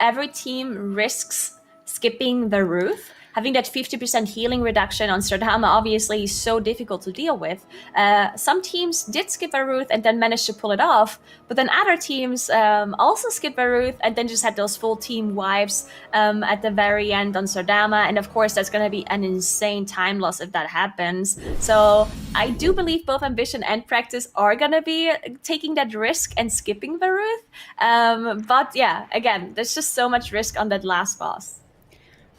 every team risks skipping the Ruth. Having that 50% healing reduction on Stradama obviously is so difficult to deal with. Some teams did skip a Ruth and then managed to pull it off, but then other teams also skip a Ruth and then just had those full team wipes at the very end on Stradama. And of course, that's going to be an insane time loss if that happens. So I do believe both Ambition and Practice are going to be taking that risk and skipping the Ruth. But yeah, again, there's just so much risk on that last boss.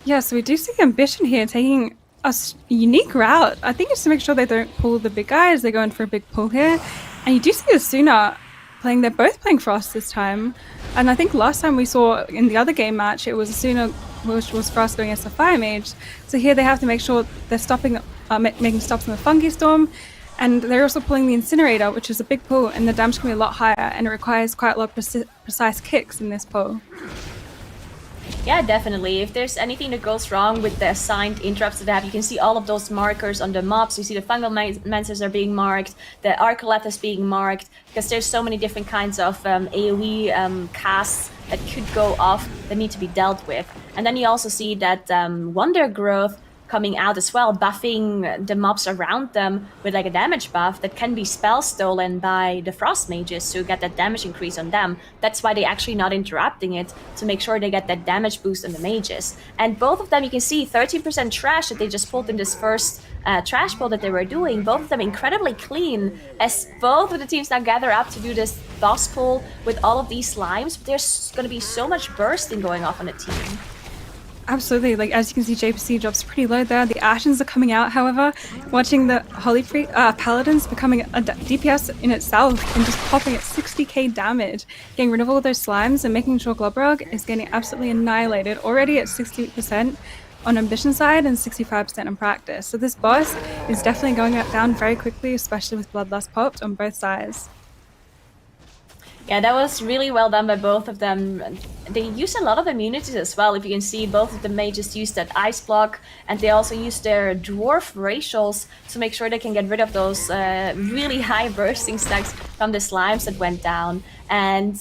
Yeah, so we do see Ambition here taking a unique route. I think it's to make sure they don't pull the big guys. They're going for a big pull here. And you do see Asuna playing, they're both playing Frost this time. And I think last time we saw in the other game match, it was Asuna, which was Frost going against the Fire Mage. So here they have to make sure they're stopping, making stops on the Fungi Storm. And they're also pulling the Incinerator, which is a big pull, and the damage can be a lot higher, and it requires quite a lot of precise kicks in this pull. Yeah, definitely. If there's anything that goes wrong with the assigned interrupts that they have, you can see all of those markers on the mobs. You see the fungal mancers are being marked, the Arcoleth is being marked, because there's so many different kinds of AoE casts that could go off that need to be dealt with. And then you also see that Wonder Growth coming out as well, buffing the mobs around them with like a damage buff that can be spell stolen by the Frost Mages to get that damage increase on them. That's why they're actually not interrupting it, to make sure they get that damage boost on the mages. And both of them, you can see 13% trash that they just pulled in this first trash pull that they were doing. Both of them incredibly clean, as both of the teams now gather up to do this boss pull with all of these slimes. But there's going to be so much bursting going off on the team. Absolutely. Like, as you can see, JPC drops pretty low there. The Ashens are coming out, however. Watching the Holy Paladins becoming a DPS in itself and just popping at 60k damage, getting rid of all of those slimes and making sure Globrog is getting absolutely annihilated, already at 60% on Ambition side and 65% on Practice. So this boss is definitely going down very quickly, especially with Bloodlust popped on both sides. Yeah, that was really well done by both of them. They used a lot of immunities as well. If you can see, both of the mages used that ice block, and they also used their dwarf racials to make sure they can get rid of those really high bursting stacks from the slimes that went down. And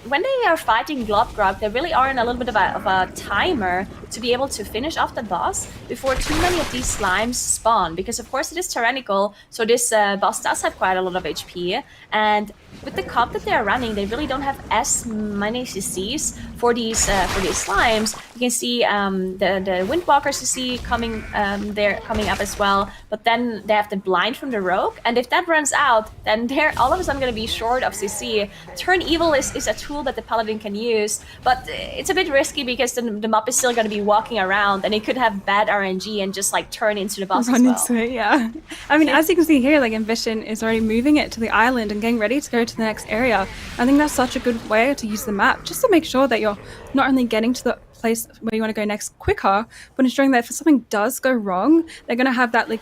when they are fighting Globgrog, they really are in a little bit of a timer to be able to finish off the boss before too many of these slimes spawn. Because of course it is tyrannical, so this boss does have quite a lot of HP. And with the comp that they're running, they really don't have as many CCs for these slimes. You can see the Windwalkers you see coming up as well. But then they have the blind from the rogue, and if that runs out, then they're all of a sudden going to be short of CC. Turn Evil is a tool that the Paladin can use, but it's a bit risky because the mob is still going to be walking around, and it could have bad RNG and just like turn into the boss as well. Into it, yeah. I mean, as you can see here, like Ambition is already moving it to the island and getting ready to go to the next area. I think that's such a good way to use the map, just to make sure that you're not only getting to the place where you want to go next quicker, but ensuring that if something does go wrong, they're going to have that like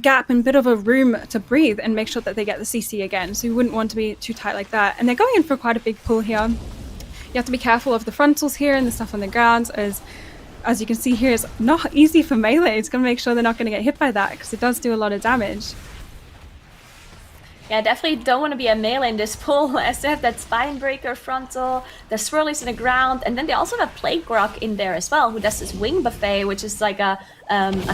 gap and bit of a room to breathe and make sure that they get the CC again. So you wouldn't want to be too tight like that. And they're going in for quite a big pull here. You have to be careful of the frontals here and the stuff on the ground, as you can see here, it's not easy for melee. It's going to make sure they're not going to get hit by that, because it does do a lot of damage. Yeah, definitely don't want to be a melee in this pull, as they have that Spinebreaker frontal, the Swirlies in the ground, and then they also have a Plague Rock in there as well, who does this Wing Buffet, which is like a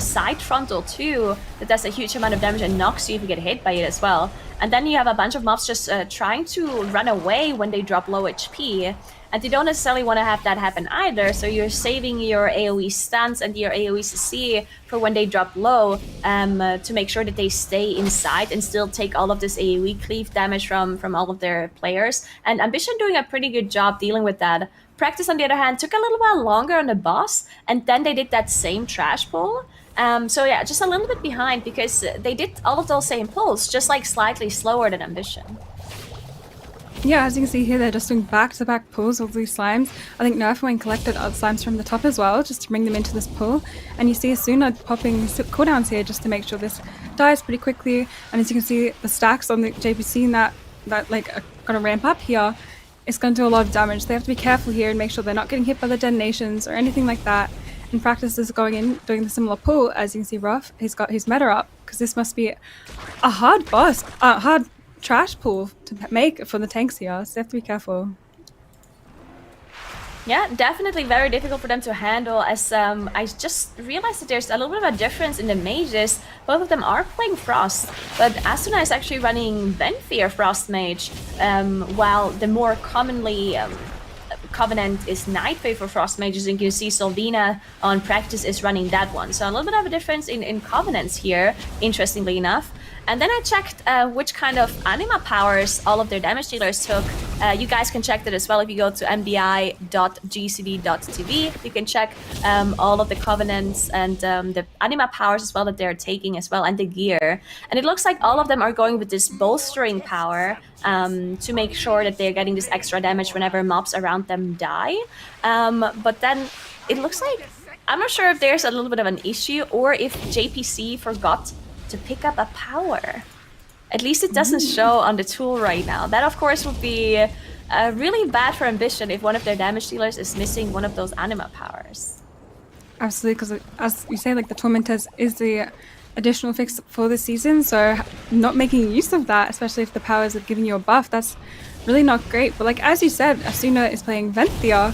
side frontal too, that does a huge amount of damage and knocks you if you get hit by it as well. And then you have a bunch of mobs just trying to run away when they drop low HP. And you don't necessarily want to have that happen either, so you're saving your AoE stuns and your AoE CC for when they drop low, to make sure that they stay inside and still take all of this AoE cleave damage from all of their players. And Ambition doing a pretty good job dealing with that. Practice, on the other hand, took a little while longer on the boss, and then they did that same trash pull. So yeah, just a little bit behind, because they did all of those same pulls, just like slightly slower than Ambition. Yeah, as you can see here, they're just doing back-to-back pulls of these slimes. I think Nerfwing collected other slimes from the top as well, just to bring them into this pull. And you see Asuna popping cooldowns here just to make sure this dies pretty quickly. And as you can see, the stacks on the JPC that like are going to ramp up here, it's going to do a lot of damage. They have to be careful here and make sure they're not getting hit by the detonations or anything like that. In Practice is going in, doing the similar pull. As you can see, Ruff, he's got his meta up, because this must be a hard boss, hard trash pool to make for the tanks here, so they have to be careful. Yeah, definitely very difficult for them to handle. As I just realized that there's a little bit of a difference in the mages. Both of them are playing Frost, but Asuna is actually running Venthyr Frost Mage, while the more commonly Covenant is Nightfay for Frost Mages, and you see Solvina on practice is running that one. So a little bit of a difference in Covenants here, interestingly enough. And then I checked which kind of anima powers all of their damage dealers took. You guys can check that as well if you go to mdi.gcd.tv. You can check all of the Covenants and the anima powers as well that they're taking as well, and the gear. And it looks like all of them are going with this bolstering power to make sure that they're getting this extra damage whenever mobs around them die. But then it looks like, I'm not sure if there's a little bit of an issue or if JPC forgot to pick up a power. At least it doesn't show on the tool right now. That, of course, would be really bad for Ambition if one of their damage dealers is missing one of those anima powers. Absolutely, because as you say, like the Tormentors is the additional fix for the season, so not making use of that, especially if the powers are giving you a buff, that's really not great. But like as you said, Asuna is playing Venthyr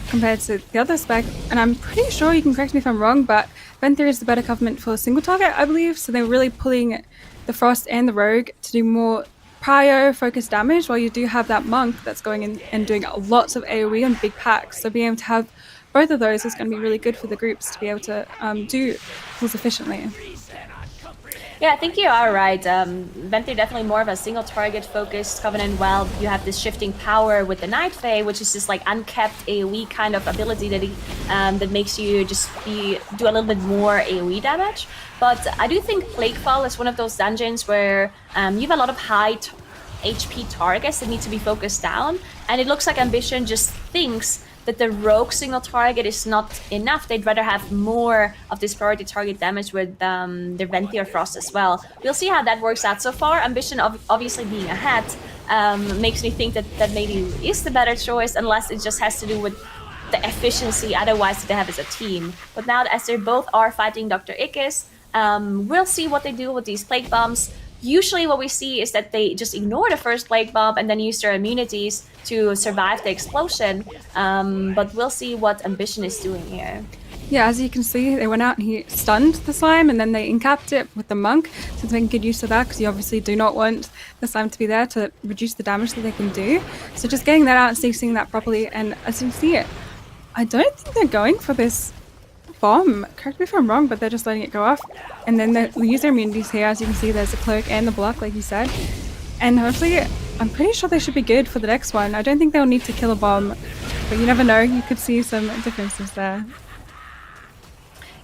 compared to the other spec, and I'm pretty sure, you can correct me if I'm wrong, but Venthyr is the better Covenant for single target, I believe, so they're really pulling the Frost and the Rogue to do more prio focused damage, while you do have that Monk that's going in and doing lots of AoE on big packs. So being able to have both of those is going to be really good for the groups to be able to do pulls efficiently. Yeah, I think you are right. Venthyr definitely more of a single target focused Covenant, while you have this shifting power with the Night Fae, which is this like uncapped AoE kind of ability that that makes you just do a little bit more AoE damage. But I do think Plaguefall is one of those dungeons where you have a lot of high HP targets that need to be focused down, and it looks like Ambition just thinks that the rogue single target is not enough. They'd rather have more of this priority target damage with their Venthyr Frost as well. We'll see how that works out. So far, Ambition obviously being ahead makes me think that that maybe is the better choice, unless it just has to do with the efficiency otherwise that they have as a team. But now, as they both are fighting Dr. Ikis, we'll see what they do with these Plague Bombs. Usually what we see is that they just ignore the first Plague Bomb and then use their immunities to survive the explosion. But we'll see what Ambition is doing here. Yeah, as you can see, they went out and he stunned the slime, and then they incapped it with the Monk, since they can get used to that, because you obviously do not want the slime to be there to reduce the damage that they can do. So just getting that out and seeing that properly, and as you can see it, I don't think they're going for this bomb. Correct me if I'm wrong, but they're just letting it go off. And then they use their immunities here. As you can see, there's the cloak and the block, like you said. And hopefully, I'm pretty sure they should be good for the next one. I don't think they'll need to kill a bomb, but you never know. You could see some differences there.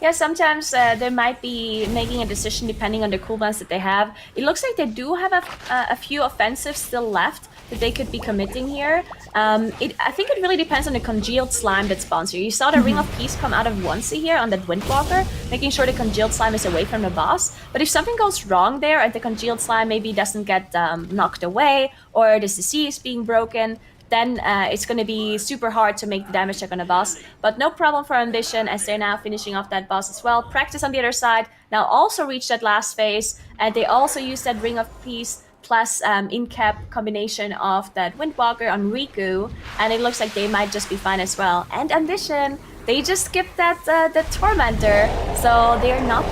Yeah, sometimes they might be making a decision depending on the cooldowns that they have. It looks like they do have a few offensives still left that they could be committing here. I think it really depends on the congealed slime that spawns here. You saw the Ring of Peace come out of onesie here on that Windwalker, making sure the congealed slime is away from the boss. But if something goes wrong there and the congealed slime maybe doesn't get knocked away, or the CC is being broken, then it's going to be super hard to make the damage check on the boss. But no problem for Ambition, as they're now finishing off that boss as well. Practice on the other side now also reached that last phase, and they also used that Ring of Peace plus in-cap combination of that Windwalker on Riku, and it looks like they might just be fine as well. And Ambition, they just skipped that Tormentor, so they're not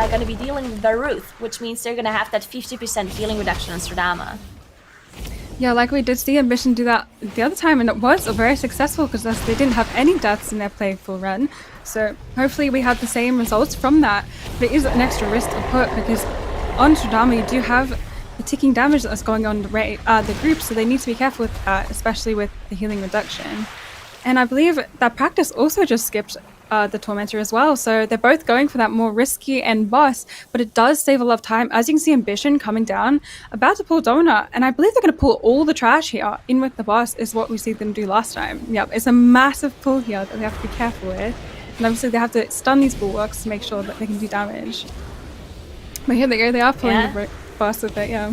going to be dealing with the Ruth, which means they're going to have that 50% healing reduction on Surdama. Yeah, like we did see Ambition do that the other time, and it was very successful because they didn't have any deaths in their Plagueful run. So hopefully we had the same results from that. But it is an extra risk to put, because on Surdama you do have the ticking damage that's going on the group, so they need to be careful with that, especially with the healing reduction. And I believe that Practice also just skipped the Tormentor as well, so they're both going for that more risky end boss, but it does save a lot of time. As you can see, Ambition coming down, about to pull Donut, and I believe they're going to pull all the trash here in with the boss, is what we see them do last time. Yep, it's a massive pull here that they have to be careful with, and obviously they have to stun these bulwarks to make sure that they can do damage. But here they go, they are pulling the boss with it, yeah.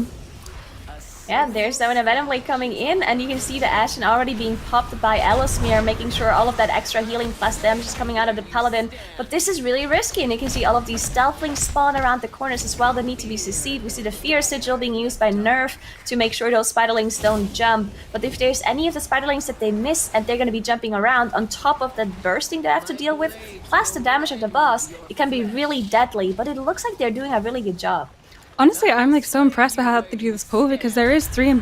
Yeah, there's the Venom Blade coming in, and you can see the Ashen already being popped by Ellesmere, making sure all of that extra healing plus damage is coming out of the Paladin. But this is really risky, and you can see all of these Stealthlings spawn around the corners as well that need to be CC'd. We see the Fear Sigil being used by Nerf to make sure those Spiderlings don't jump. But if there's any of the Spiderlings that they miss and they're going to be jumping around on top of that bursting they have to deal with, plus the damage of the boss, it can be really deadly. But it looks like they're doing a really good job. Honestly, I'm like so impressed by how they do this pull because there is 3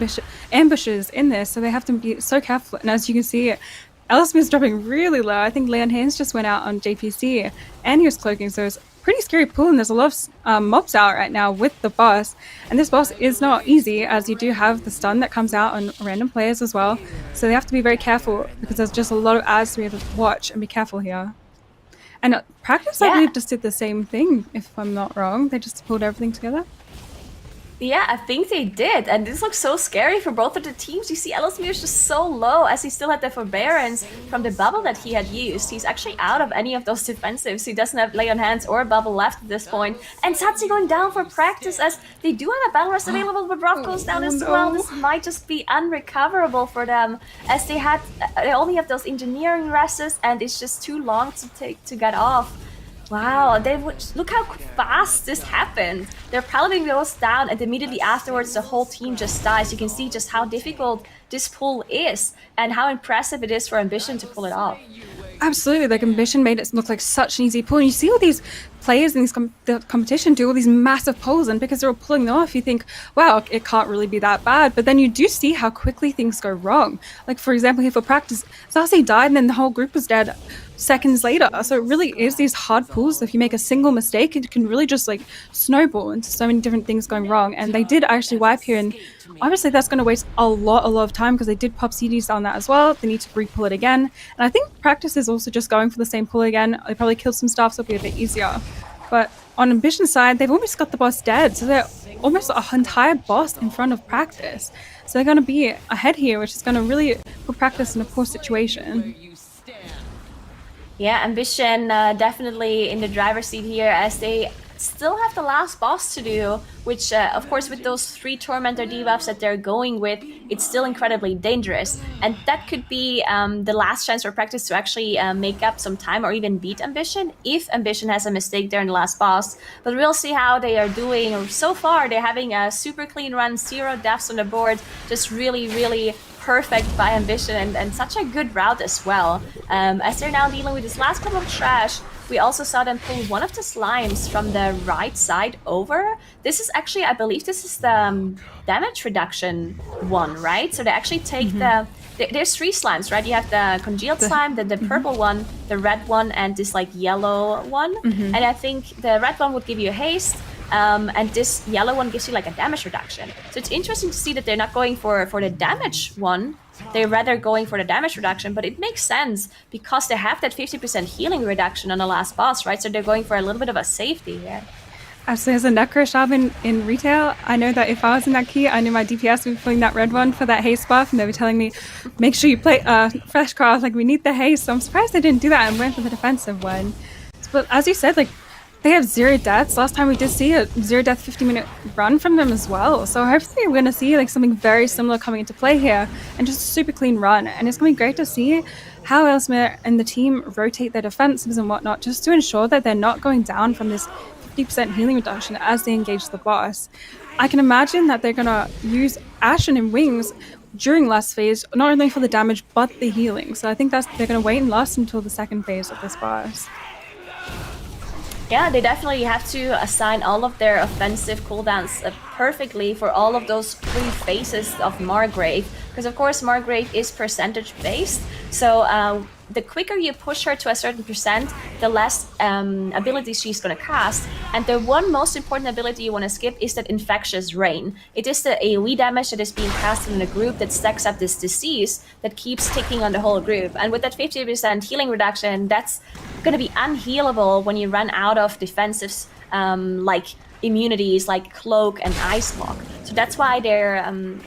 ambushes in this, so they have to be so careful. And as you can see, Ellesmere's dropping really low. I think Leon Haynes just went out on JPC and he was cloaking, so it's a pretty scary pull. And there's a lot of mobs out right now with the boss. And this boss is not easy, as you do have the stun that comes out on random players as well. So they have to be very careful because there's just a lot of ads we have to watch and be careful here. And Practice, I believe, just did the same thing, if I'm not wrong. They just pulled everything together. Yeah, I think they did, and this looks so scary for both of the teams. You see Ellesmere is just so low as he still had the forbearance from the bubble that he had used. He's actually out of any of those defensives. He doesn't have Lay on Hands or a bubble left at this point. And Satsi going down for Practice as they do have a battle rest available, but Rock goes down as well. This might just be unrecoverable for them as they only have those engineering rests and it's just too long to get off. Wow, look how fast this happened. Their Paladin goes down and immediately afterwards the whole team just dies. You can see just how difficult this pull is and how impressive it is for Ambition to pull it off. Absolutely, like Ambition made it look like such an easy pull. And you see all these players in the competition do all these massive pulls, and because they're all pulling them off, you think, wow, it can't really be that bad. But then you do see how quickly things go wrong. Like, for example, here for Practice, Sasi died and then the whole group was dead seconds later. So it really is these hard pulls. If you make a single mistake, it can really just like snowball into so many different things going wrong. And they did actually wipe here, and obviously that's going to waste a lot of time because they did pop CDs on that as well. They need to re-pull it again. And I think Practice is also just going for the same pull again. They probably killed some stuff, so it'll be a bit easier. But on Ambition's side, they've almost got the boss dead. So they're almost an entire boss in front of Practice. So they're going to be ahead here, which is going to really put Practice in a poor situation. Yeah, Ambition definitely in the driver's seat here as they still have the last boss to do, which of course with those 3 Tormentor debuffs that they're going with, it's still incredibly dangerous. And that could be the last chance for Practice to actually make up some time or even beat Ambition if Ambition has a mistake there in the last boss. But we'll see how they are doing. So far, they're having a super clean run, 0 deaths on the board, just really perfect by Ambition and such a good route as well. As they're now dealing with this last couple of trash, we also saw them pull one of the slimes from the right side over. This is actually, I believe this is the damage reduction one, right? So they actually take there's 3 slimes, right? You have the congealed slime, the purple one, the red one, and this like yellow one. And I think the red one would give you a haste, and this yellow one gives you like a damage reduction. So it's interesting to see that they're not going for the damage one. They're rather going for the damage reduction, but it makes sense because they have that 50% healing reduction on the last boss, right? So they're going for a little bit of a safety here. Absolutely, as a Necro shaman in retail, I know that if I was in that key, I knew my DPS would be pulling that red one for that haste buff, and they were telling me, make sure you play Freshcraft, like we need the haste. So I'm surprised they didn't do that and went for the defensive one. But as you said, like they have 0 deaths. Last time we did see a 0 death 50-minute run from them as well. So hopefully we're going to see like something very similar coming into play here and just a super clean run. And it's going to be great to see how Ellesmere and the team rotate their defensives and whatnot just to ensure that they're not going down from this 50% healing reduction as they engage the boss. I can imagine that they're going to use Ashen and Wings during last phase, not only for the damage but the healing. So I think they're going to wait and last until the second phase of this boss. Yeah, they definitely have to assign all of their offensive cooldowns perfectly for all of those 3 phases of Margrave. Because of course Margrave is percentage based, so the quicker you push her to a certain percent, the less abilities she's going to cast. And the one most important ability you want to skip is that Infectious Rain. It is the AoE damage that is being casted in a group that stacks up this disease that keeps ticking on the whole group. And with that 50% healing reduction, that's going to be unhealable when you run out of defensives like immunities like Cloak and Ice Block. So that's why they're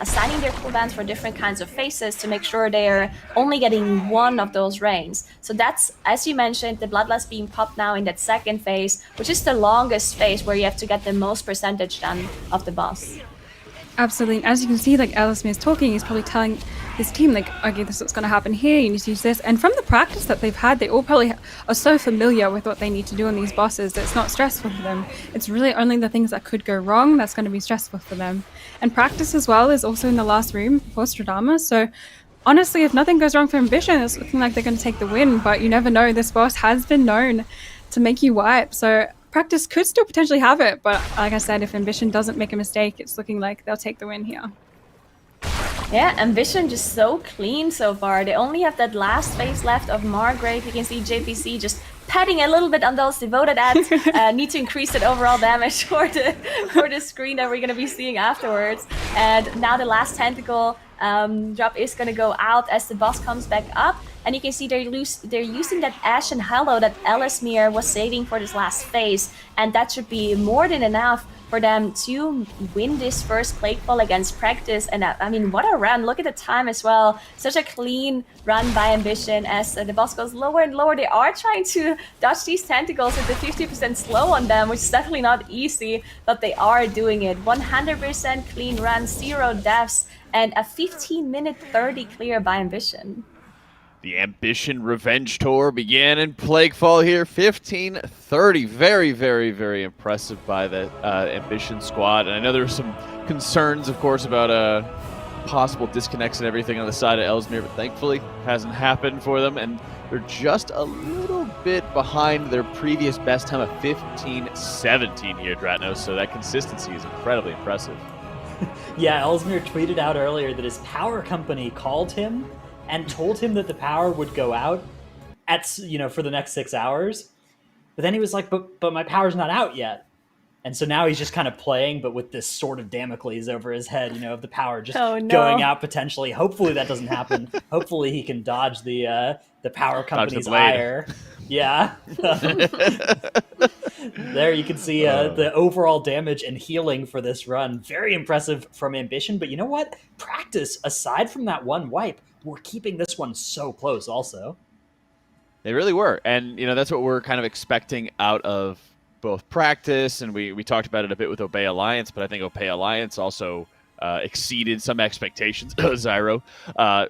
assigning their cooldowns for different kinds of phases to make sure they're only getting one of those rains. So that's, as you mentioned, the Bloodlust being popped now in that second phase, which is the longest phase where you have to get the most percentage done of the boss. Absolutely. And as you can see, like Ellesmere's talking, he's probably telling his team, like, okay, this is what's going to happen here. You need to use this. And from the practice that they've had, they all probably are so familiar with what they need to do on these bosses that it's not stressful for them. It's really only the things that could go wrong that's going to be stressful for them. And practice as well is also in the last room for Stradama. So honestly, if nothing goes wrong for Ambition, it's looking like they're going to take the win. But you never know. This boss has been known to make you wipe. So practice could still potentially have it, but like I said, if Ambition doesn't make a mistake, it's looking like they'll take the win here. Yeah, Ambition just so clean so far. They only have that last phase left of Margrave. You can see JPC just patting a little bit on those devoted ads. Need to increase that overall damage for the screen that we're going to be seeing afterwards. And now the last tentacle drop is going to go out as the boss comes back up. And you can see they're using that Ashen Hallow that Ellesmere was saving for this last phase. And that should be more than enough for them to win this first Plague Ball against Practice. And I mean, what a run. Look at the time as well. Such a clean run by Ambition as the boss goes lower and lower. They are trying to dodge these tentacles with the 50% slow on them, which is definitely not easy, but they are doing it. 100% clean run, 0 deaths, and a 15-minute 30 clear by Ambition. The Ambition Revenge Tour began in Plaguefall here, 15:30. Very, very, very impressive by the Ambition squad. And I know there were some concerns, of course, about possible disconnects and everything on the side of Ellesmere, but thankfully hasn't happened for them. And they're just a little bit behind their previous best time of 15:17 here, Dratnos. So that consistency is incredibly impressive. Yeah, Ellesmere tweeted out earlier that his power company called him and told him that the power would go out for the next 6 hours. But then he was like, but my power's not out yet. And so now he's just kind of playing, but with this sword of Damocles over his head, of the power just going out potentially. Hopefully that doesn't happen. Hopefully he can dodge the power company's ire. Yeah. There you can see the overall damage and healing for this run. Very impressive from Ambition. But you know what? Practice, aside from that one wipe, we're keeping this one so close also. They really were. And, that's what we're kind of expecting out of both Practice, and we talked about it a bit with Obey Alliance, but I think Obey Alliance also exceeded some expectations of Zyro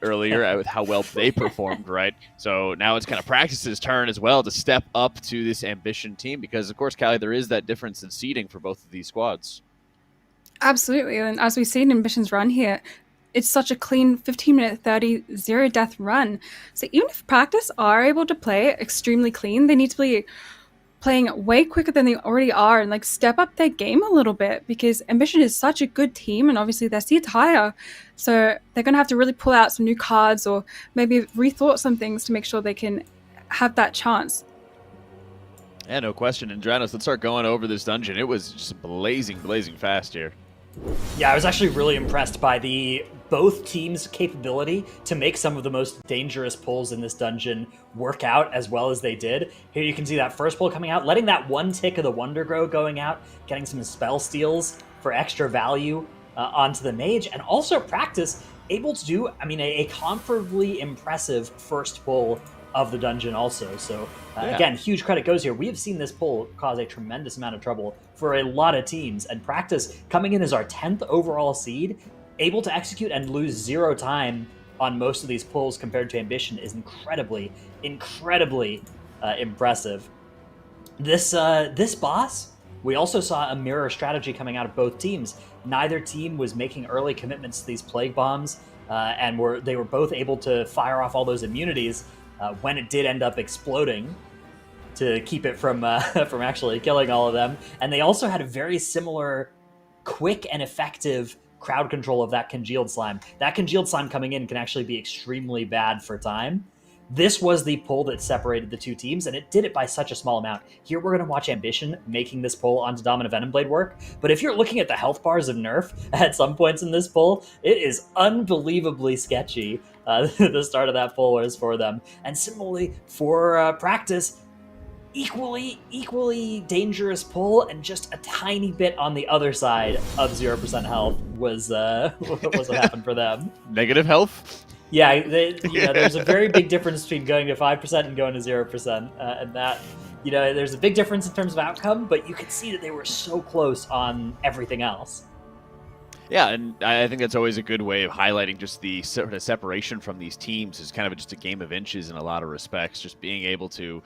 earlier with how well they performed, right? So now it's kind of Practice's turn as well to step up to this Ambition team because, of course, Callie, there is that difference in seeding for both of these squads. Absolutely. And as we've seen in Ambition's run here, it's such a clean 15-minute 30 0 death run. So even if Practice are able to play extremely clean, they need to be playing way quicker than they already are and step up their game a little bit because Ambition is such a good team and obviously their seed's higher. So they're going to have to really pull out some new cards or maybe rethought some things to make sure they can have that chance. Yeah, no question. And Dranos, let's start going over this dungeon. It was just blazing fast here. Yeah, I was actually really impressed by both teams' capability to make some of the most dangerous pulls in this dungeon work out as well as they did. Here you can see that first pull coming out, letting that one tick of the Wonder Grow going out, getting some spell steals for extra value onto the mage, and also Practice able to do, a comparably impressive first pull of the dungeon also. So again, huge credit goes here. We have seen this pull cause a tremendous amount of trouble for a lot of teams, and Practice coming in as our 10th overall seed, able to execute and lose 0 time on most of these pulls compared to Ambition is incredibly impressive. This boss, we also saw a mirror strategy coming out of both teams. Neither team was making early commitments to these plague bombs, and they were both able to fire off all those immunities when it did end up exploding to keep it from actually killing all of them. And they also had a very similar quick and effective crowd control of that congealed slime. That congealed slime coming in can actually be extremely bad for time. This was the pull that separated the two teams, and it did it by such a small amount. Here we're going to watch Ambition making this pull onto Dominant Venomblade work, but if you're looking at the health bars of Nerf at some points in this pull, it is unbelievably sketchy. The start of that pull was for them. And similarly for Practice, equally dangerous pull, and just a tiny bit on the other side of 0% health was what happened for them. Negative health? Yeah, there's a very big difference between going to 5% and going to 0%, and that, there's a big difference in terms of outcome, but you could see that they were so close on everything else. Yeah, and I think that's always a good way of highlighting just the sort of separation from these teams is kind of just a game of inches in a lot of respects. Just being able to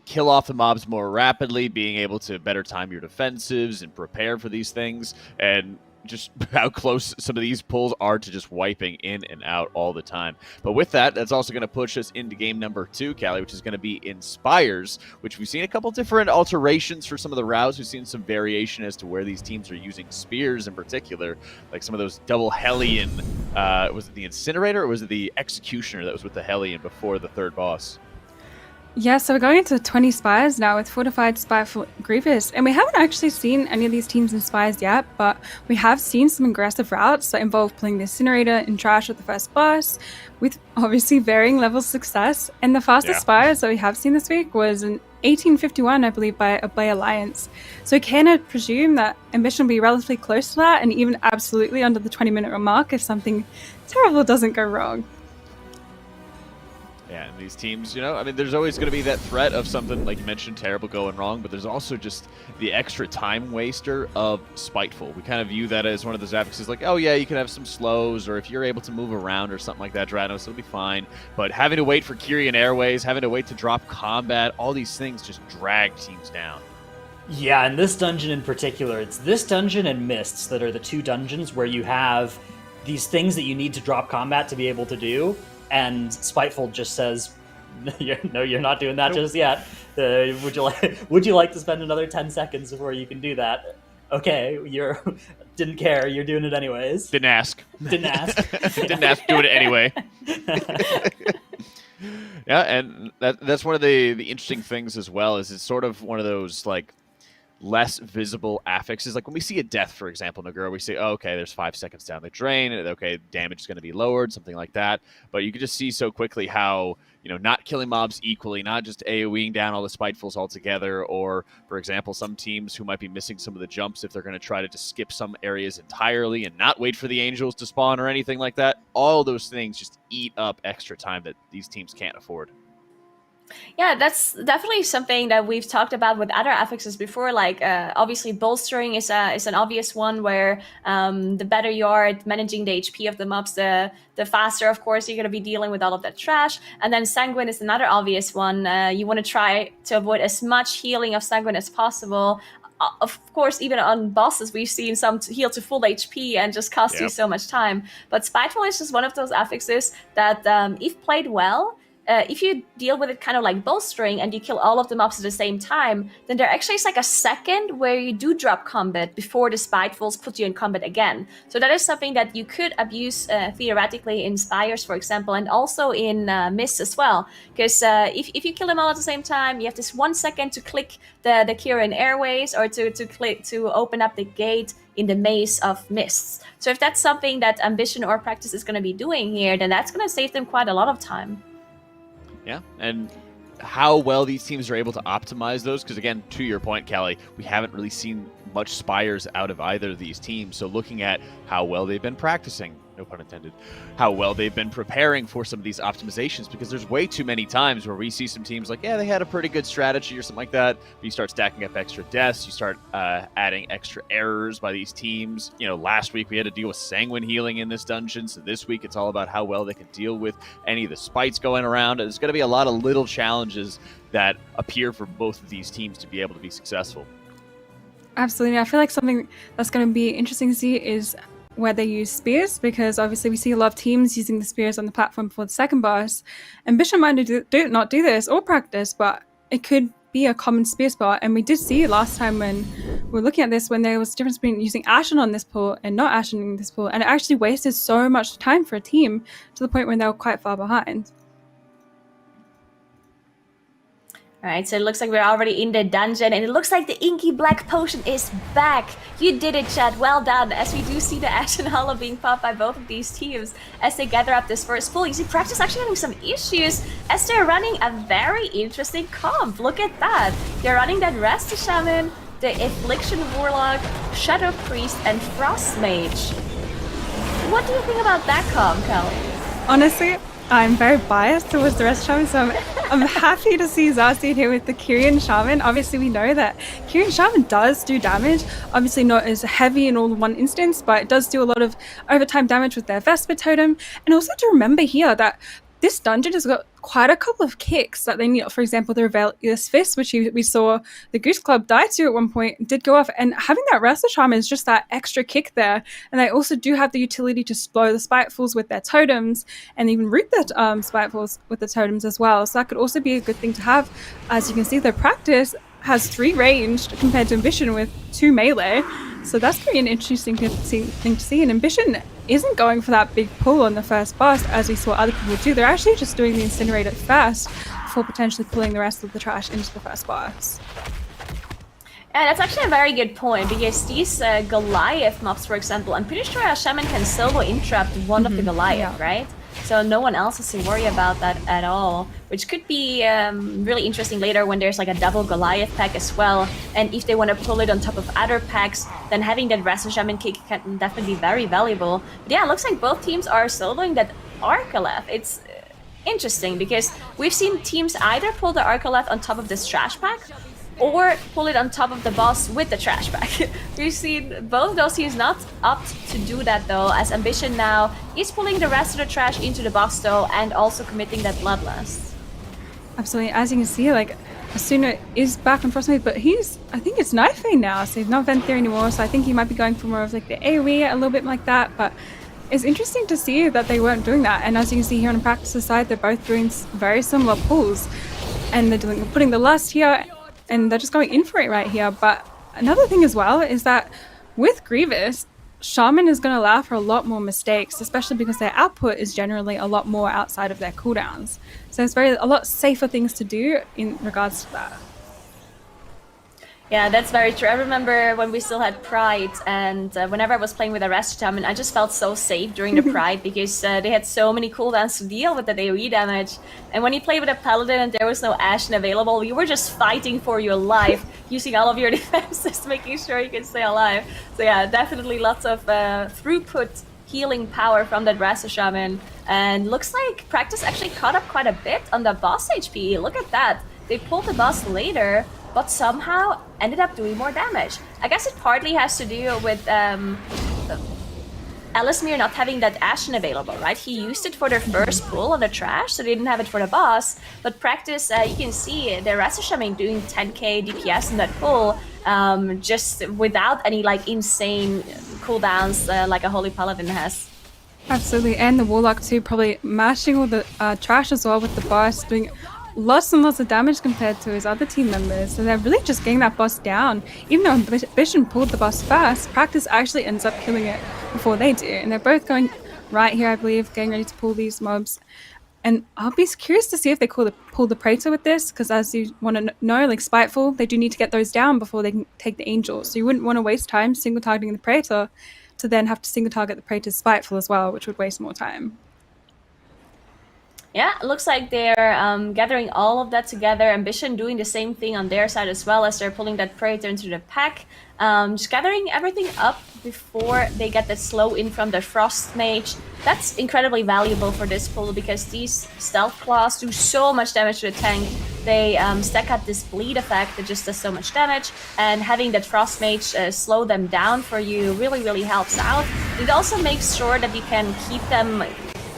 kill off the mobs more rapidly, being able to better time your defensives and prepare for these things, and just how close some of these pulls are to just wiping in and out all the time. But with that, that's also going to push us into game number 2, Callie, which is going to be Inspires, which we've seen a couple different alterations for some of the routes. We've seen some variation as to where these teams are using spears in particular, like some of those double Hellion. Was it the Incinerator or was it the Executioner that was with the Hellion before the third boss? Yeah, so we're going into 20 Spires now with Fortified Spireful Grievous, and we haven't actually seen any of these teams in Spires yet, but we have seen some aggressive routes that involve pulling the Incinerator and Trash at the first boss, with obviously varying levels of success. And the fastest Spires that we have seen this week was an 1851, I believe, by Oblay Alliance. So we can presume that Ambition will be relatively close to that, and even absolutely under the 20-minute mark if something terrible doesn't go wrong. Yeah, and these teams, you know, I mean, there's always going to be that threat of something, like you mentioned, terrible going wrong, but there's also just the extra time waster of Spiteful. We kind of view that as one of those affixes, like, oh yeah, you can have some slows, or if you're able to move around or something like that, Dranos, it'll be fine. But having to wait for Kyrian Airways, having to wait to drop combat, all these things just drag teams down. Yeah, and this dungeon in particular, it's this dungeon and Mists that are the two dungeons where you have these things that you need to drop combat to be able to do. And Spiteful just says, "No, you're not doing that just yet. Would you like to spend another 10 seconds before you can do that? Okay, didn't care. You're doing it anyways. Didn't ask. Didn't ask. Didn't ask. Doing it anyway." Yeah, and that's one of the interesting things as well. Is it's sort of one of those like less visible affixes. Like when we see a death, for example, Nagura, we say, oh, okay, there's 5 seconds down the drain. Okay, damage is going to be lowered, something like that. But you can just see so quickly how, you know, not killing mobs equally, not just AoEing down all the Spitefuls altogether, or, for example, some teams who might be missing some of the jumps if they're going to try to just skip some areas entirely and not wait for the angels to spawn or anything like that. All those things just eat up extra time that these teams can't afford. Yeah, that's definitely something that we've talked about with other affixes before. Like, obviously, bolstering is an obvious one where the better you are at managing the HP of the mobs, the faster, of course, you're going to be dealing with all of that trash. And then Sanguine is another obvious one. You want to try to avoid as much healing of Sanguine as possible. Of course, even on bosses, we've seen some heal to full HP and just cost you so much time. But Spiteful is just one of those affixes that, if played well, if you deal with it kind of like bolstering and you kill all of the mobs at the same time, then there actually is like a second where you do drop combat before the Spitefuls put you in combat again. So that is something that you could abuse theoretically in Spires, for example, and also in Mist as well. Because if you kill them all at the same time, you have this 1 second to click the Kyrian Airways or to open up the gate in the maze of Mists. So if that's something that Ambition or Practice is going to be doing here, then that's going to save them quite a lot of time. Yeah, and how well these teams are able to optimize those, because again, to your point, Callie, we haven't really seen much Spires out of either of these teams. So looking at how well they've been practicing, no pun intended, how well they've been preparing for some of these optimizations, because there's way too many times where we see some teams like, yeah, they had a pretty good strategy or something like that, but you start stacking up extra deaths, you start adding extra errors by these teams. You know, last week we had to deal with Sanguine healing in this dungeon, so this week it's all about how well they can deal with any of the spites going around. There's going to be a lot of little challenges that appear for both of these teams to be able to be successful. Absolutely. I feel like something that's going to be interesting to see is where they use spears, because obviously we see a lot of teams using the spears on the platform for the second boss. Ambition might not do this or Practice, but it could be a common spear spot. And we did see last time when we were looking at this, when there was a difference between using Ashen on this pool and not Ashen in this pool, and it actually wasted so much time for a team to the point when they were quite far behind. Alright, so it looks like we're already in the dungeon, and it looks like the Inky Black Potion is back. You did it, Chad. Well done. As we do see the Ashen Hollow being popped by both of these teams as they gather up this first pool. You see Practice actually having some issues as they're running a very interesting comp. Look at that. They're running that Rest Shaman, the Affliction Warlock, Shadow Priest, and Frost Mage. What do you think about that comp, Kelly? Honestly, I'm very biased towards the rest shaman, so I'm happy to see Zacian here with the Kyrian shaman. Obviously, we know that Kyrian shaman does do damage. Obviously, not as heavy in all one instance, but it does do a lot of overtime damage with their Vesper totem. And also to remember here that this dungeon has got quite a couple of kicks that they need. For example, the Rebellious Fist, which we saw the Goose Club die to at one point, did go off. And having that Wrestler Shaman is just that extra kick there. And they also do have the utility to blow the Spitefuls with their totems and even root the Spitefuls with the totems as well. So that could also be a good thing to have. As you can see, their practice has 3 ranged compared to Ambition with 2 melee. So that's going to be an interesting thing to see. And Ambition isn't going for that big pull on the first boss as we saw other people do. They're actually just doing the Incinerator first before potentially pulling the rest of the trash into the first boss. Yeah, that's actually a very good point, because these Goliath mobs, for example, I'm pretty sure a shaman can solo interrupt one of the Goliath, right? So no one else has to worry about that at all, which could be really interesting later when there's like a double Goliath pack as well. And if they want to pull it on top of other packs, then having that Wrestler Shaman kick can definitely be very valuable. But yeah, it looks like both teams are soloing that Arcaleth. It's interesting because we've seen teams either pull the Arcaleth on top of this trash pack or pull it on top of the boss with the trash pack. We've seen both of those teams not opt to do that though, as Ambition now is pulling the rest of the trash into the boss though, and also committing that Bloodlust. Absolutely. As you can see, like, Asuna is back on Frostmate, but I think it's Knife Vein now, so he's not Vent Theory anymore, so I think he might be going for more of like the AoE, a little bit like that, but it's interesting to see that they weren't doing that. And as you can see here on the practice side, they're both doing very similar pulls, and they're putting the lust here, and they're just going in for it right here. But another thing as well is that with Grievous, Shaman is going to allow for a lot more mistakes, especially because their output is generally a lot more outside of their cooldowns. So it's a lot safer things to do in regards to that. Yeah, that's very true. I remember when we still had Pride, and whenever I was playing with a Rest Shaman, I just felt so safe during the Pride because they had so many cooldowns to deal with the AoE damage. And when you play with a Paladin and there was no Ashen available, you were just fighting for your life, using all of your defenses, making sure you can stay alive. So yeah, definitely lots of throughput healing power from that Rest Shaman. And looks like Practice actually caught up quite a bit on the boss HP. Look at that. They pulled the boss later, but somehow ended up doing more damage. I guess it partly has to do with Alismir not having that Ashen available, right? He used it for their first pull on the trash, so they didn't have it for the boss. But Practice, you can see the Rest Shaman doing 10k DPS in that pull, just without any like insane cooldowns like a Holy Paladin has. Absolutely, and the Warlock too, probably mashing all the trash as well with the boss, doing lots and lots of damage compared to his other team members. So they're really just getting that boss down. Even though Ambition pulled the boss first, Practice actually ends up killing it before they do. And they're both going right here, I believe, getting ready to pull these mobs. And I'll be curious to see if they pull the Praetor with this, because as you want to know, like Spiteful, they do need to get those down before they can take the Angel. So you wouldn't want to waste time single targeting the Praetor to then have to single target the Praetor's Spiteful as well, which would waste more time. Yeah, it looks like they're gathering all of that together. Ambition doing the same thing on their side as well, as they're pulling that Praetor into the pack. Just gathering everything up before they get that slow in from the Frost Mage. That's incredibly valuable for this pull because these Stealth Claws do so much damage to the tank. They stack up this bleed effect that just does so much damage, and having that Frost Mage slow them down for you really, really helps out. It also makes sure that you can keep them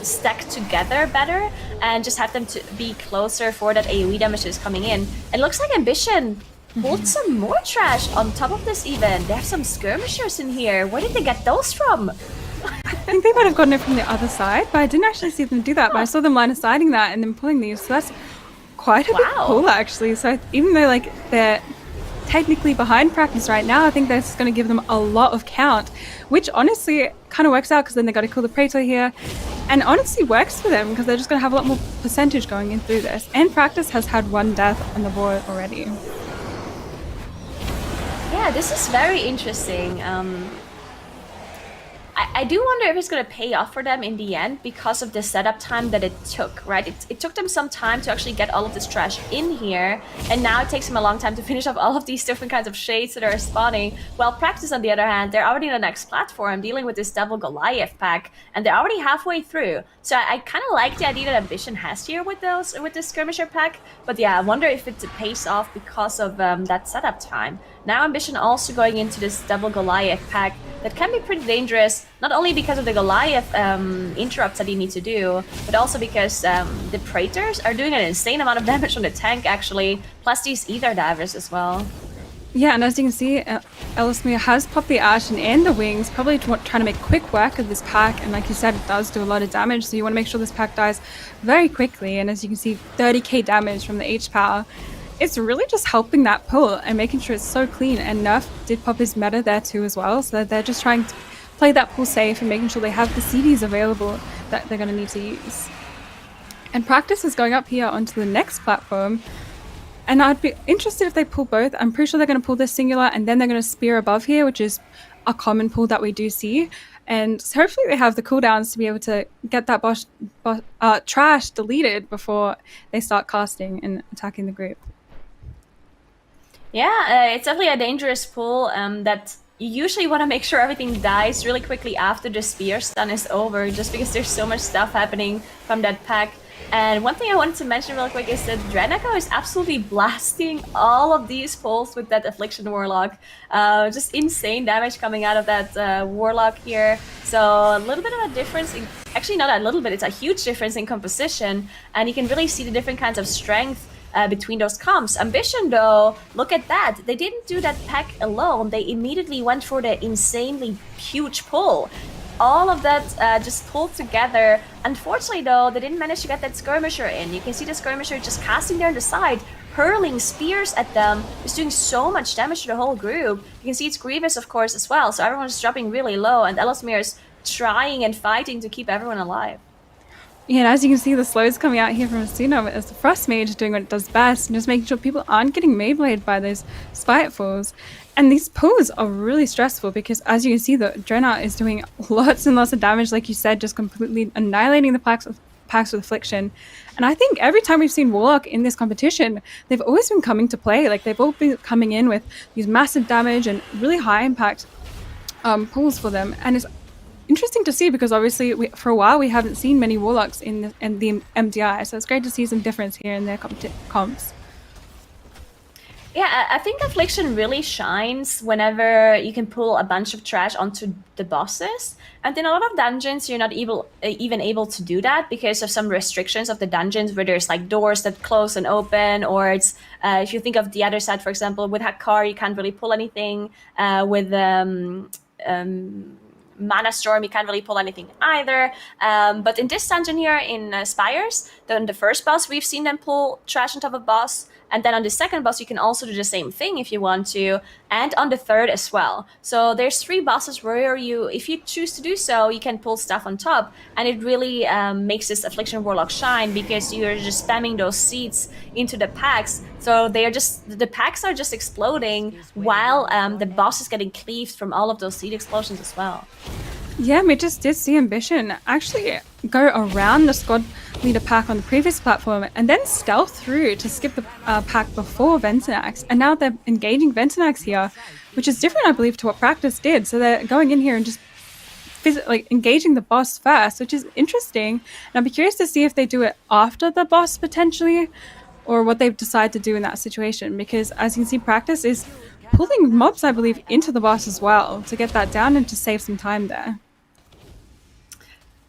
stack together better and just have them to be closer for that AoE damage is coming in. It looks like Ambition pulled some more trash on top of this even. They have some skirmishers in here. Where did they get those from? I think they might have gotten it from the other side, but I didn't actually see them do that. But I saw them line of sighting that and then pulling these. So that's quite a big pull actually. So even though like they're technically behind Practice right now, I think that's going to give them a lot of count, which honestly kind of works out because then they got to kill the Praetor here, and honestly works for them because they're just going to have a lot more percentage going in through this. And Practice has had 1 death on the board already. Yeah, this is very interesting. I do wonder if it's going to pay off for them in the end because of the setup time that it took, right? It took them some time to actually get all of this trash in here, and now it takes them a long time to finish up all of these different kinds of shades that are spawning. While Practice, on the other hand, they're already in the next platform dealing with this Devil Goliath pack, and they're already halfway through. So I kind of like the idea that Ambition has here with this Skirmisher pack, but yeah, I wonder if it pays off because of that setup time. Now Ambition also going into this Devil Goliath pack that can be pretty dangerous, not only because of the Goliath interrupts that you need to do, but also because the Praetors are doing an insane amount of damage on the tank actually, plus these Ether Divers as well. Yeah, and as you can see, Ellesmere has popped the Ashen and the Wings, probably trying to make quick work of this pack, and like you said, it does do a lot of damage, so you want to make sure this pack dies very quickly, and as you can see, 30k damage from the H-Power. It's really just helping that pull and making sure it's so clean, and Nerf did pop his meta there too as well, so they're just trying to play that pull safe and making sure they have the CDs available that they're going to need to use. And Practice is going up here onto the next platform, and I'd be interested if they pull both. I'm pretty sure they're going to pull this Singular and then they're going to Spear above here, which is a common pull that we do see. And so hopefully they have the cooldowns to be able to get that trash deleted before they start casting and attacking the group. Yeah, it's definitely a dangerous pull that you usually want to make sure everything dies really quickly after the Spear stun is over, just because there's so much stuff happening from that pack. And one thing I wanted to mention real quick is that Drenako is absolutely blasting all of these pulls with that Affliction Warlock. Just insane damage coming out of that Warlock here. So a little bit of a difference in, actually not a little bit, it's a huge difference in composition, and you can really see the different kinds of strength between those comps. Ambition though, look at that. They didn't do that pack alone. They immediately went for the insanely huge pull. All of that just pulled together. Unfortunately though, they didn't manage to get that Skirmisher in. You can see the Skirmisher just casting there on the side, hurling spears at them, just doing so much damage to the whole group. You can see it's Grievous of course as well, so everyone's dropping really low, and Ellesmere is trying and fighting to keep everyone alive. Yeah, and as you can see, the slows coming out here from Asuna as the Frost Mage doing what it does best and just making sure people aren't getting Maybladed by those Spitefuls. And these pulls are really stressful because, as you can see, the Drenna is doing lots and lots of damage, like you said, just completely annihilating the packs with Affliction. And I think every time we've seen Warlock in this competition, they've always been coming to play. Like, they've all been coming in with these massive damage and really high impact pulls for them. And it's interesting to see because obviously for a while we haven't seen many Warlocks in the MDI, so it's great to see some difference here in their comps. Yeah, I think Affliction really shines whenever you can pull a bunch of trash onto the bosses. And in a lot of dungeons, you're not even able to do that because of some restrictions of the dungeons where there's like doors that close and open, or it's, if you think of the other side, for example, with Hakkar, you can't really pull anything. With Mana Storm, you can't really pull anything either. But in this dungeon here in Spires, then the first boss, we've seen them pull trash on top of boss. And then on the second boss, you can also do the same thing if you want to. And on the third as well. So there's 3 bosses where you, if you choose to do so, you can pull stuff on top. And it really makes this Affliction Warlock shine because you're just spamming those seeds into the packs. So they are just, the packs are just exploding while the boss is getting cleaved from all of those seed explosions as well. Yeah, we just did see Ambition actually go around the squad leader pack on the previous platform and then stealth through to skip the pack before Ventanax. And now they're engaging Ventanax here, which is different, I believe, to what Practice did. So they're going in here and just engaging the boss first, which is interesting. And I'd be curious to see if they do it after the boss potentially, or what they decide to do in that situation. Because as you can see, Practice is pulling mobs, I believe, into the boss as well to get that down and to save some time there.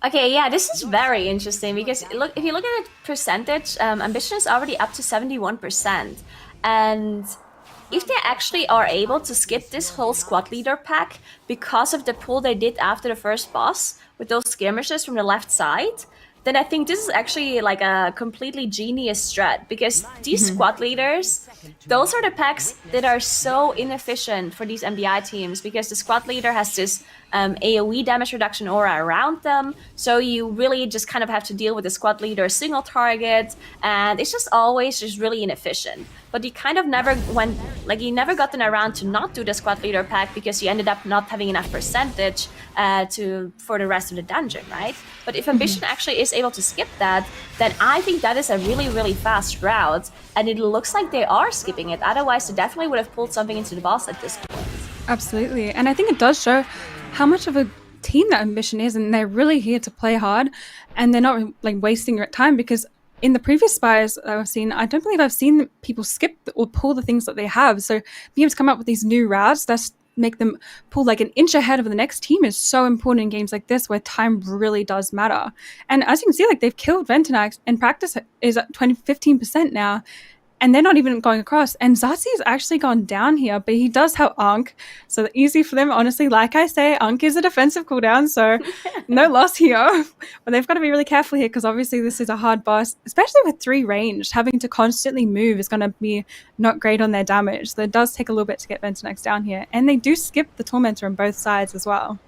Okay, yeah, this is very interesting because look, if you look at the percentage, Ambition is already up to 71%. And if they actually are able to skip this whole squad leader pack because of the pull they did after the first boss with those skirmishes from the left side, then I think this is actually like a completely genius strat because these squad leaders, those are the packs that are so inefficient for these MDI teams because the squad leader has this AoE damage reduction aura around them, so you really just kind of have to deal with the squad leader single target, and it's just always just really inefficient. but he kind of never went, like he never gotten around to not do the squad leader pack because he ended up not having enough percentage for the rest of the dungeon, right? But if Ambition actually is able to skip that, then I think that is a really, really fast route, and it looks like they are skipping it. Otherwise, they definitely would have pulled something into the boss at this point. Absolutely. And I think it does show how much of a team that Ambition is, and they're really here to play hard, and they're not like wasting your time, because in the previous spires that I've seen, I don't believe I've seen people skip or pull the things that they have. So being able to come up with these new routes that's make them pull like an inch ahead of the next team is so important in games like this where time really does matter. And as you can see, like they've killed Ventanax, and practice is at 15% now, and they're not even going across. And Zazi has actually gone down here, but he does have Ankh, so easy for them. Honestly, like I say, Ankh is a defensive cooldown, so no loss here. But they've got to be really careful here, because obviously this is a hard boss, especially with 3 ranged. Having to constantly move is going to be not great on their damage. So it does take a little bit to get Ventanax down here. And they do skip the Tormentor on both sides as well.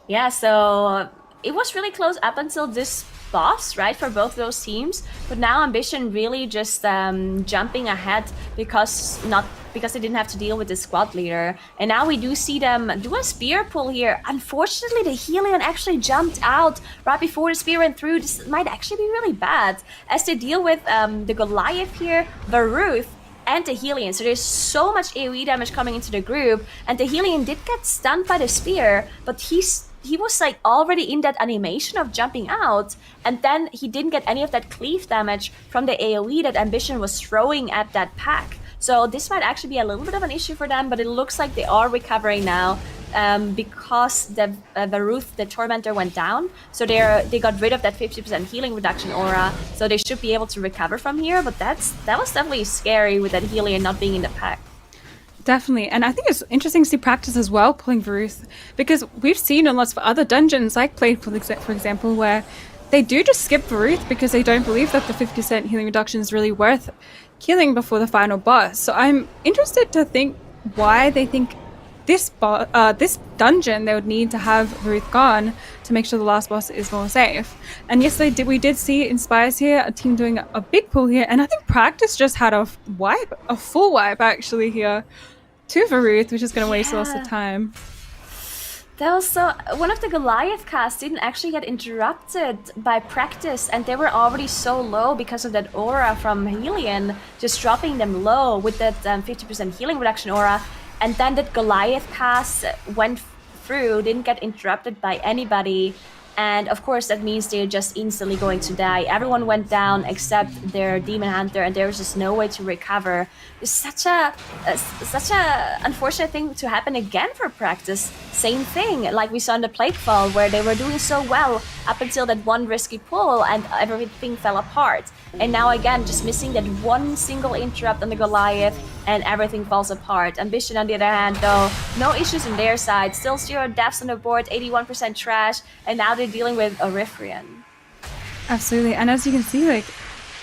Yeah, so it was really close up until this boss, right, for both those teams. But now Ambition really just jumping ahead because they didn't have to deal with the squad leader. And now we do see them do a spear pull here. Unfortunately, the Helion actually jumped out right before the spear went through. This might actually be really bad as they deal with the Goliath here, Varuth, and the Helion. So there's so much AoE damage coming into the group, and the Helion did get stunned by the spear, but he was like already in that animation of jumping out, and then he didn't get any of that cleave damage from the AoE that Ambition was throwing at that pack. So this might actually be a little bit of an issue for them, but it looks like they are recovering now because the Varuth, the Tormentor, went down. So they got rid of that 50% healing reduction aura, so they should be able to recover from here. But that was definitely scary with that Helion not being in the pack. Definitely. And I think it's interesting to see practice as well pulling Varuth, because we've seen in lots of other dungeons, like Played for example, where they do just skip Varuth because they don't believe that the 50% healing reduction is really worth killing before the final boss. So I'm interested to think why they think this dungeon they would need to have Varuth gone to make sure the last boss is more safe. And yes, we did see in Spires here a team doing a big pull here, and I think practice just had a full wipe actually here to Varuth, which is going to waste lots of time. That was one of the Goliath casts didn't actually get interrupted by practice, and they were already so low because of that aura from Helion, just dropping them low with that 50% healing reduction aura. And then that Goliath cast went through, didn't get interrupted by anybody. And of course, that means they're just instantly going to die. Everyone went down except their Demon Hunter, and there was just no way to recover. It's such a unfortunate thing to happen again for practice. Same thing, like we saw in the Plaguefall, where they were doing so well up until that one risky pull, and everything fell apart. And now again, just missing that one single interrupt on the Goliath, and everything falls apart. Ambition, on the other hand, though, no issues on their side. Still 0 deaths on the board, 81% trash, and now they're dealing with Orifrion. Absolutely. And as you can see, like,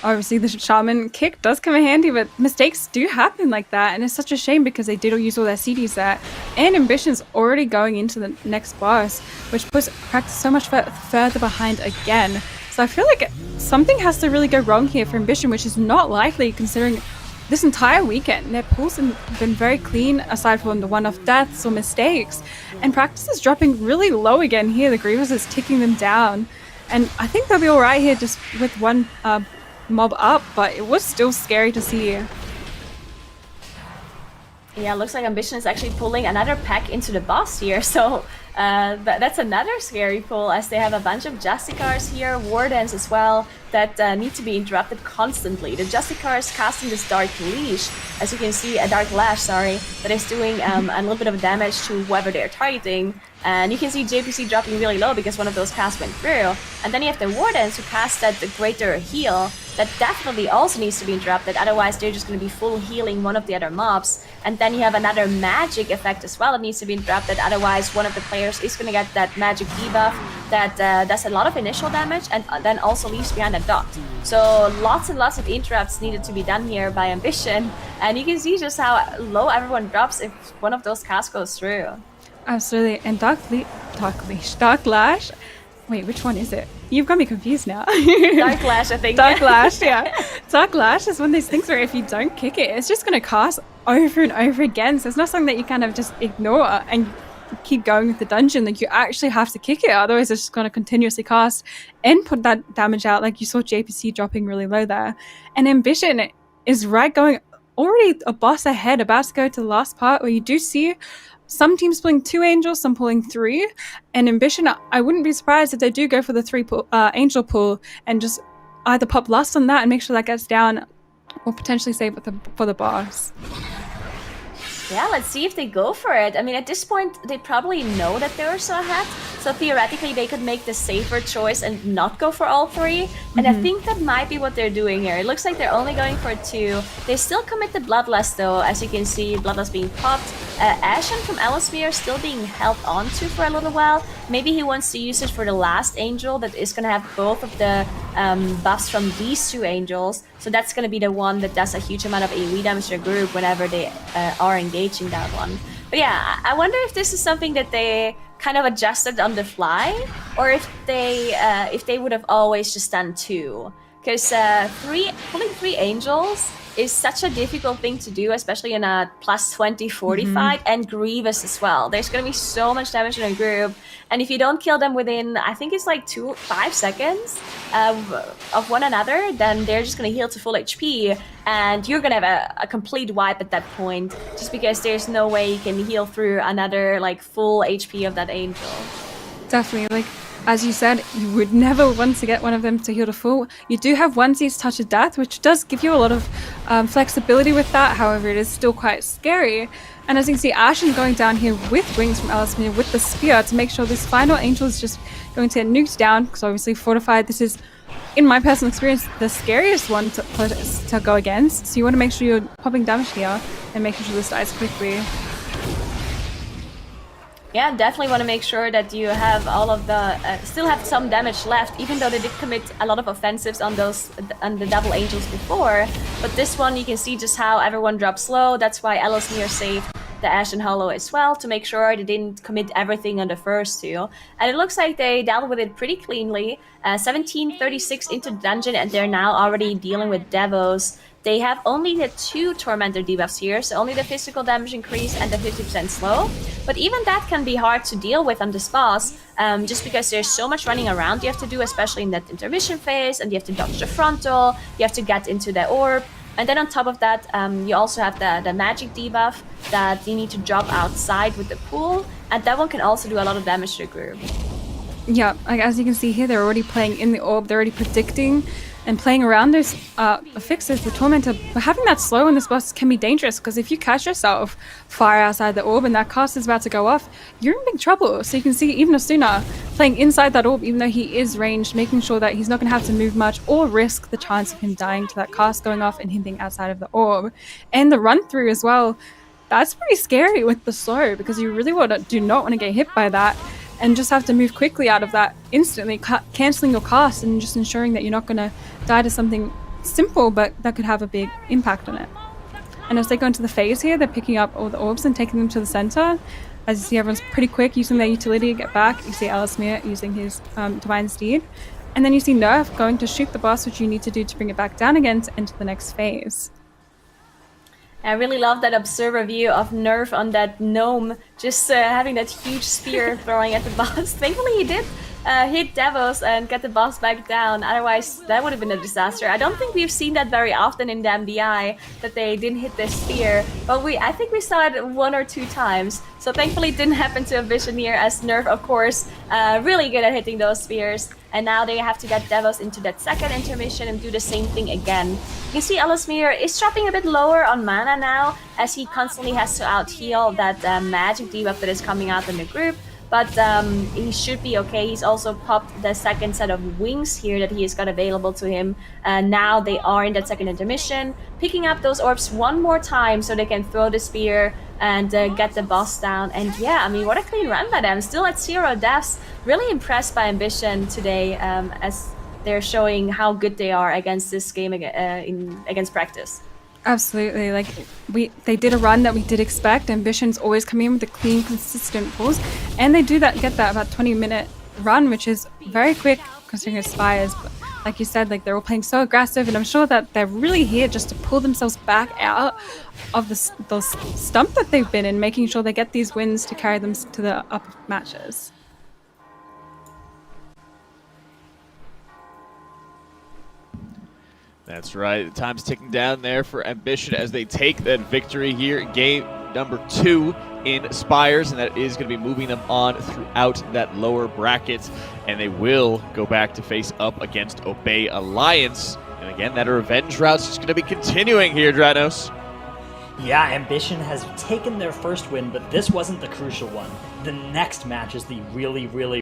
obviously the Shaman kick does come in handy, but mistakes do happen like that, and it's such a shame because they did use all their CDs there. And Ambition's already going into the next boss, which puts practice so much further behind again. So I feel like something has to really go wrong here for Ambition, which is not likely considering this entire weekend their pulls have been very clean aside from the one-off deaths or mistakes, and practice is dropping really low again here. The Grievous is ticking them down, and I think they'll be all right here just with one mob up, but it was still scary to see. Yeah, looks like Ambition is actually pulling another pack into the boss here, so that's another scary pull, as they have a bunch of Justicars here, Wardens as well, that need to be interrupted constantly. The Justicar is casting this Dark Leash, as you can see, a Dark Lash, sorry, that is doing a little bit of damage to whoever they're targeting. And you can see JPC dropping really low because one of those casts went through. And then you have the Wardens who cast that greater heal that definitely also needs to be interrupted, otherwise they're just going to be full healing one of the other mobs. And then you have another magic effect as well that needs to be interrupted, otherwise one of the players is going to get that magic debuff that does a lot of initial damage and then also leaves behind a dot. So lots and lots of interrupts needed to be done here by Ambition, and you can see just how low everyone drops if one of those casts goes through. Absolutely. And Dark Lash, Wait, which one is it? You've got me confused now. Dark Lash, I think. Dark Lash, yeah. Dark Lash is one of those things where if you don't kick it, it's just going to cast over and over again. So it's not something that you kind of just ignore and keep going with the dungeon. Like, you actually have to kick it, otherwise it's just going to continuously cast and put that damage out. Like you saw JPC dropping really low there. And Ambition is going already a boss ahead, about to go to the last part where you do see some teams pulling 2 angels, some pulling 3. And Ambition, I wouldn't be surprised if they do go for the 3 angel pull and just either pop lust on that and make sure that gets down, or potentially save it for the boss. Yeah, let's see if they go for it. I mean, at this point, they probably know that they're so ahead, so theoretically they could make the safer choice and not go for all 3. And I think that might be what they're doing here. It looks like they're only going for 2. They still commit the Bloodlust though, as you can see, Bloodlust being popped. Ashen from Ellesmere still being held on to for a little while. Maybe he wants to use it for the last angel that is going to have both of the buffs from these 2 angels. So that's going to be the one that does a huge amount of AoE damage to a group whenever they are engaging that one. But yeah, I wonder if this is something that they kind of adjusted on the fly, or if they would have always just done 2. Because pulling 3 angels is such a difficult thing to do, especially in a plus 20 40 fight, and Grievous as well. There's going to be so much damage in a group, and if you don't kill them within, I think it's like 5 seconds of one another, then they're just going to heal to full HP, and you're going to have a complete wipe at that point, just because there's no way you can heal through another like full HP of that angel. Definitely, like as you said, you would never want to get one of them to heal to full. You do have onesies Touch of Death, which does give you a lot of flexibility with that. However, it is still quite scary. And as you can see, Ashen going down here with Wings from Ellesmere with the spear to make sure this final angel is just going to get nuked down, because obviously Fortified, this is, in my personal experience, the scariest one to go against. So you want to make sure you're popping damage here and making sure this dies quickly. Yeah, definitely want to make sure that you have all of the still have some damage left, even though they did commit a lot of offensives on the double angels before. But this one, you can see just how everyone drops low. That's why Ellesmere saved the Ashen Hollow as well, to make sure they didn't commit everything on the first 2. And it looks like they dealt with it pretty cleanly. 1736 into the dungeon, and they're now already dealing with Devos. They have only the 2 Tormentor debuffs here, so only the physical damage increase and the 50% slow. But even that can be hard to deal with on this boss, just because there's so much running around you have to do, especially in that intermission phase, and you have to dodge the frontal, you have to get into the orb. And then on top of that, you also have the magic debuff that you need to drop outside with the pool, and that one can also do a lot of damage to the group. Yeah, like as you can see here, they're already playing in the orb, they're already predicting and playing around those fixes, the Tormentor. But having that slow in this boss can be dangerous, because if you catch yourself fire outside the orb and that cast is about to go off, you're in big trouble. So you can see even Asuna playing inside that orb, even though he is ranged, making sure that he's not going to have to move much or risk the chance of him dying to that cast going off and him being outside of the orb. And the run through as well, that's pretty scary with the slow, because you really do not want to get hit by that, and just have to move quickly out of that instantly, cancelling your cast and just ensuring that you're not going to die to something simple, but that could have a big impact on it. And as they go into the phase here, they're picking up all the orbs and taking them to the center. As you see, everyone's pretty quick using their utility to get back. You see Ellesmere using his Divine Steed. And then you see Nerf going to shoot the boss, which you need to do to bring it back down again to enter the next phase. I really love that observer view of Nerf on that gnome, just having that huge spear throwing at the boss. Thankfully he did hit Devos and get the boss back down, otherwise that would have been a disaster. I don't think we've seen that very often in the MDI, that they didn't hit the spear, but I think we saw it 1 or 2 times. So thankfully it didn't happen to Ambition here, as Nerf, of course, really good at hitting those spears. And now they have to get Devos into that second intermission and do the same thing again. You can see Ellesmere is dropping a bit lower on mana now, as he constantly has to out-heal that magic debuff that is coming out in the group. But he should be okay. He's also popped the second set of wings here that he has got available to him. Now they are in that second intermission, picking up those orbs one more time so they can throw the spear and get the boss down. And yeah, I mean, what a clean run by them. Still at 0 deaths. Really impressed by Ambition today, as they're showing how good they are against this game against Practice. Absolutely, like they did a run that we did expect. Ambition's always coming in with the clean, consistent pulls, and they do get that about 20-minute run, which is very quick considering Aspires. But like you said, like they're all playing so aggressive, and I'm sure that they're really here just to pull themselves back out of the stump that they've been in, making sure they get these wins to carry them to the upper matches. That's right. The time's ticking down there for Ambition as they take that victory here in game number 2 in Spires, and that is going to be moving them on throughout that lower bracket, and they will go back to face up against Obey Alliance. And again, that revenge route's just going to be continuing here, Dranos. Yeah, Ambition has taken their first win, but this wasn't the crucial one. The next match is the really, really